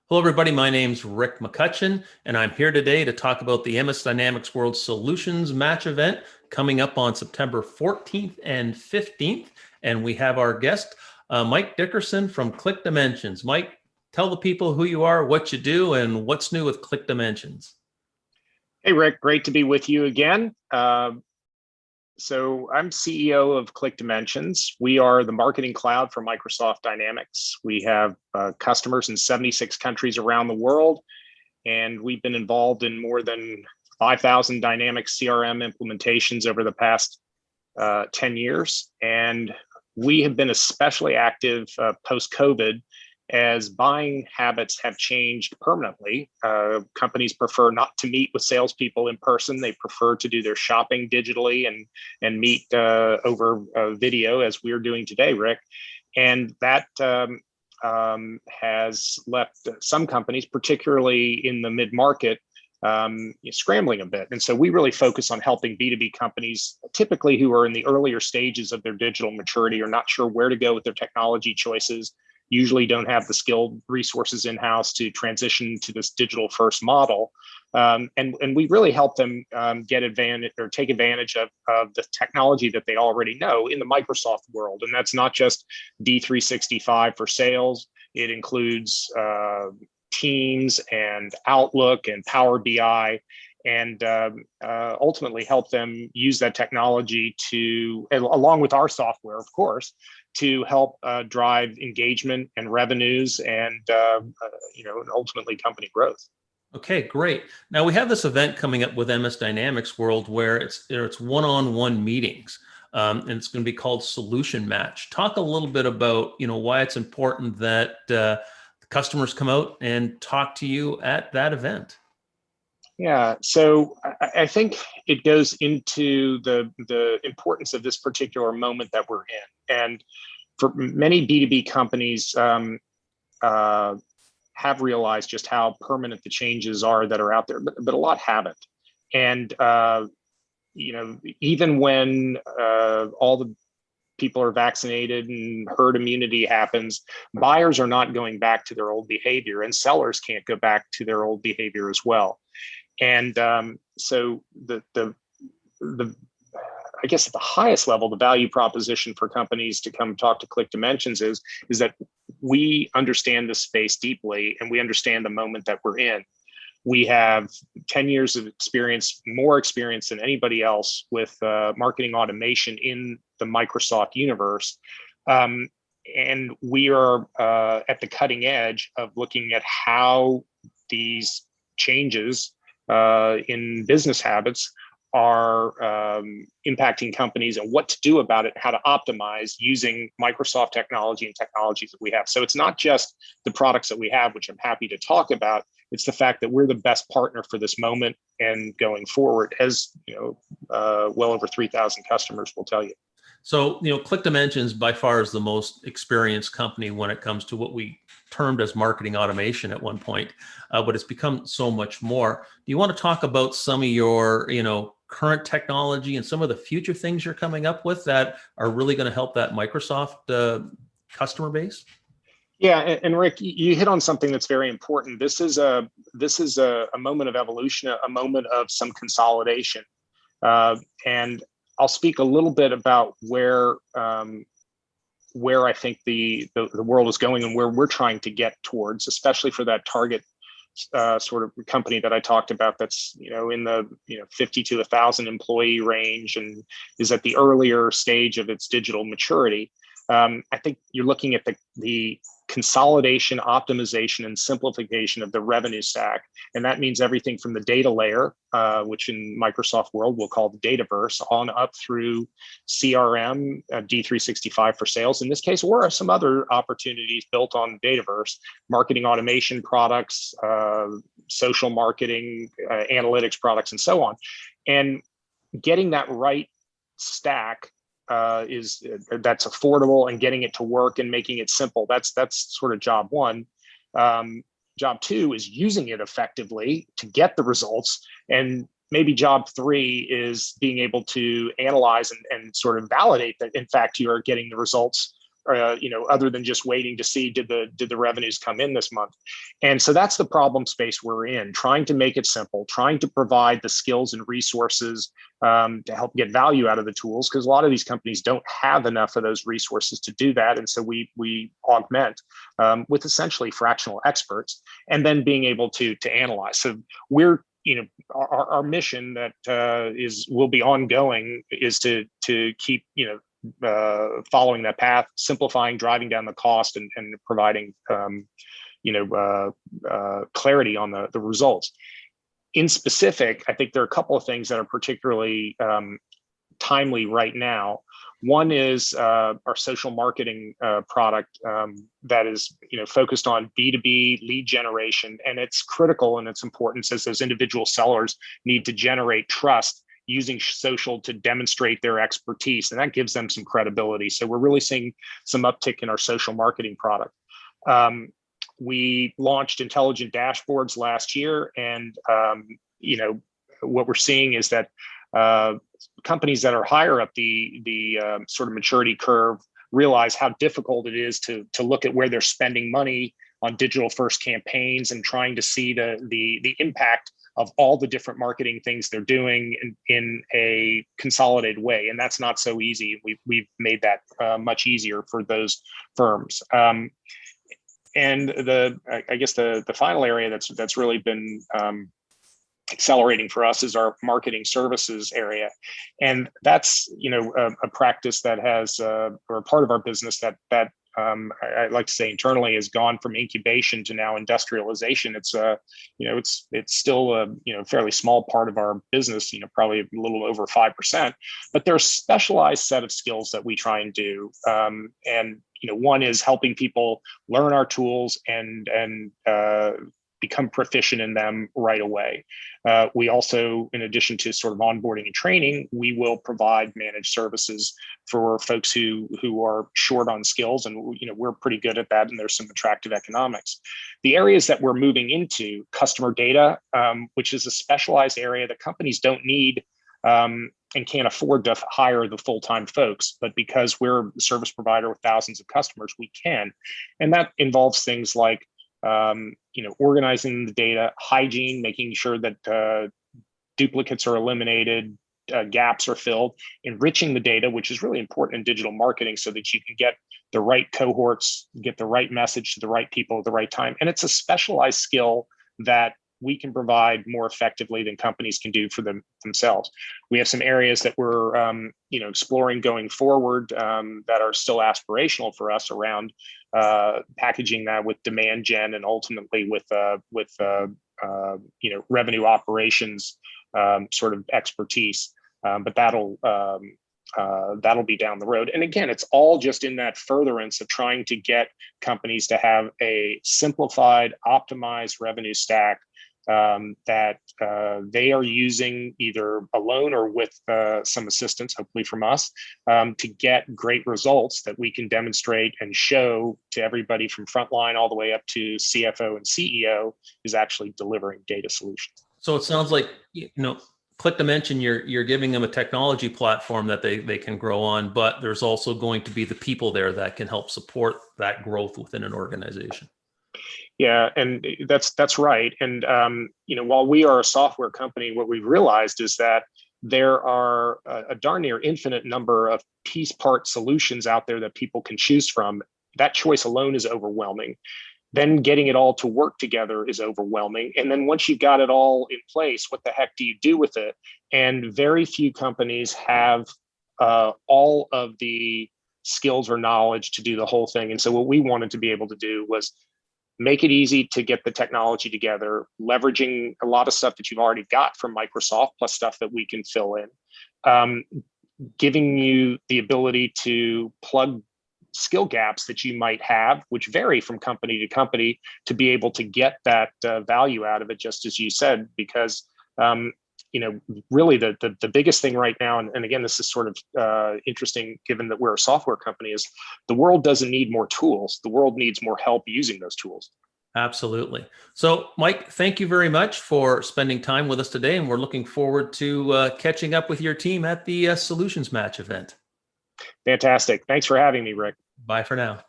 Hello, everybody. My name's Rick McCutcheon, and I'm here today to talk about the MS Dynamics World Solutions Match event coming up on September 14th and 15th. And we have our guest, Mike Dickerson from ClickDimensions. Mike, tell the people who you are, what you do, and what's new with ClickDimensions. Hey, Rick, great to be with you again. So I'm CEO of ClickDimensions. We are the marketing cloud for Microsoft Dynamics. We have customers in 76 countries around the world, and we've been involved in more than 5,000 Dynamics CRM implementations over the past 10 years. And we have been especially active post-COVID as buying habits have changed permanently. Companies prefer not to meet with salespeople in person. They prefer to do their shopping digitally and meet over video, as we're doing today, Rick. And that has left some companies, particularly in the mid-market, scrambling a bit. And so we really focus on helping B2B companies, typically who are in the earlier stages of their digital maturity, or not sure where to go with their technology choices, usually don't have the skilled resources in-house to transition to this digital first model. And we really help them get advantage or take advantage of the technology that they already know in the Microsoft world. And that's not just D365 for sales. It includes Teams and Outlook and Power BI, and ultimately help them use that technology to, along with our software, of course, to help drive engagement and revenues and and ultimately company growth. Okay, great. Now we have this event coming up with MS Dynamics World where it's one-on-one meetings, and it's going to be called Solution Match. Talk a little bit about why it's important that the customers come out and talk to you at that event. Yeah, so I think it goes into the importance of this particular moment that we're in. And for many B2B companies have realized just how permanent the changes are that are out there, but a lot haven't. And even when all the people are vaccinated and herd immunity happens, buyers are not going back to their old behavior, and sellers can't go back to their old behavior as well. And so I guess at the highest level, the value proposition for companies to come talk to ClickDimensions is that we understand the space deeply, and we understand the moment that we're in. We have 10 years of experience, more experience than anybody else with marketing automation in the Microsoft universe. And we are at the cutting edge of looking at how these changes in business habits are impacting companies and what to do about it, how to optimize using Microsoft technology and technologies that we have. So it's not just the products that we have, which I'm happy to talk about. It's the fact that we're the best partner for this moment and going forward, as well over 3,000 customers will tell you. So, ClickDimensions by far is the most experienced company when it comes to what we termed as marketing automation at one point, but it's become so much more. Do you want to talk about some of your, current technology and some of the future things you're coming up with that are really going to help that Microsoft customer base? Yeah, and Rick, you hit on something that's very important. This is a moment of evolution, a moment of some consolidation, and I'll speak a little bit about where I think the world is going and where we're trying to get towards, especially for that target sort of company that I talked about that's in the 50 to 1,000 employee range and is at the earlier stage of its digital maturity. I think you're looking at the consolidation, optimization, and simplification of the revenue stack. And that means everything from the data layer, which in Microsoft world we'll call the Dataverse, on up through CRM, D365 for sales in this case, or some other opportunities built on Dataverse, marketing automation products, social marketing, analytics products, and so on. And getting that right stack that's affordable, and getting it to work and making it simple. That's sort of job one. Job two is using it effectively to get the results. And maybe job three is being able to analyze and sort of validate that, in fact, you are getting the results other than just waiting to see did the revenues come in this month. And so that's the problem space we're in, trying to make it simple, trying to provide the skills and resources to help get value out of the tools, because a lot of these companies don't have enough of those resources to do that. And so we augment with essentially fractional experts, and then being able to analyze. So we're, our mission that will be ongoing is to keep, following that path, simplifying, driving down the cost, and providing clarity on the results. In specific, I think there are a couple of things that are particularly timely right now. One is our social marketing product that is focused on B2B lead generation, and it's critical in its importance as those individual sellers need to generate trust using social to demonstrate their expertise, and that gives them some credibility. So we're really seeing some uptick in our social marketing product. We launched intelligent dashboards last year, and what we're seeing is that companies that are higher up the sort of maturity curve realize how difficult it is to look at where they're spending money on digital first campaigns and trying to see the impact of all the different marketing things they're doing in a consolidated way. And that's not so easy. We've made that much easier for those firms. And I guess the final area that's really been accelerating for us is our marketing services area. And that's, a practice that has, or a part of our business that I like to say internally has gone from incubation to now industrialization. It's it's still a fairly small part of our business, probably a little over 5%, but there's a specialized set of skills that we try and do. And one is helping people learn our tools and become proficient in them right away. We also, in addition to sort of onboarding and training, we will provide managed services for folks who are short on skills, and we're pretty good at that, and there's some attractive economics. The areas that we're moving into, customer data, which is a specialized area that companies don't need and can't afford to hire the full-time folks, but because we're a service provider with thousands of customers, we can. And that involves things like organizing the data, hygiene, making sure that duplicates are eliminated, gaps are filled, enriching the data, which is really important in digital marketing so that you can get the right cohorts, get the right message to the right people at the right time. And it's a specialized skill that we can provide more effectively than companies can do for themselves. We have some areas that we're exploring going forward that are still aspirational for us around packaging that with demand gen and ultimately with revenue operations sort of expertise. But that'll be down the road. And again, it's all just in that furtherance of trying to get companies to have a simplified, optimized revenue stack that they are using either alone or with some assistance, hopefully from us, to get great results that we can demonstrate and show to everybody from frontline all the way up to CFO and CEO is actually delivering data solutions. So it sounds like, ClickDimension, you're giving them a technology platform that they can grow on, but there's also going to be the people there that can help support that growth within an organization. Yeah, and that's right. And while we are a software company, what we've realized is that there are a darn near infinite number of piece part solutions out there that people can choose from. That choice alone is overwhelming. Then getting it all to work together is overwhelming. And then once you've got it all in place, what the heck do you do with it? And very few companies have all of the skills or knowledge to do the whole thing. And so what we wanted to be able to do was make it easy to get the technology together, leveraging a lot of stuff that you've already got from Microsoft, plus stuff that we can fill in, giving you the ability to plug skill gaps that you might have, which vary from company to company, to be able to get that value out of it, just as you said, because really the biggest thing right now, and again, this is sort of interesting given that we're a software company, is the world doesn't need more tools. The world needs more help using those tools. Absolutely. So, Mike, thank you very much for spending time with us today, and we're looking forward to catching up with your team at the Solutions Match event. Fantastic. Thanks for having me, Rick. Bye for now.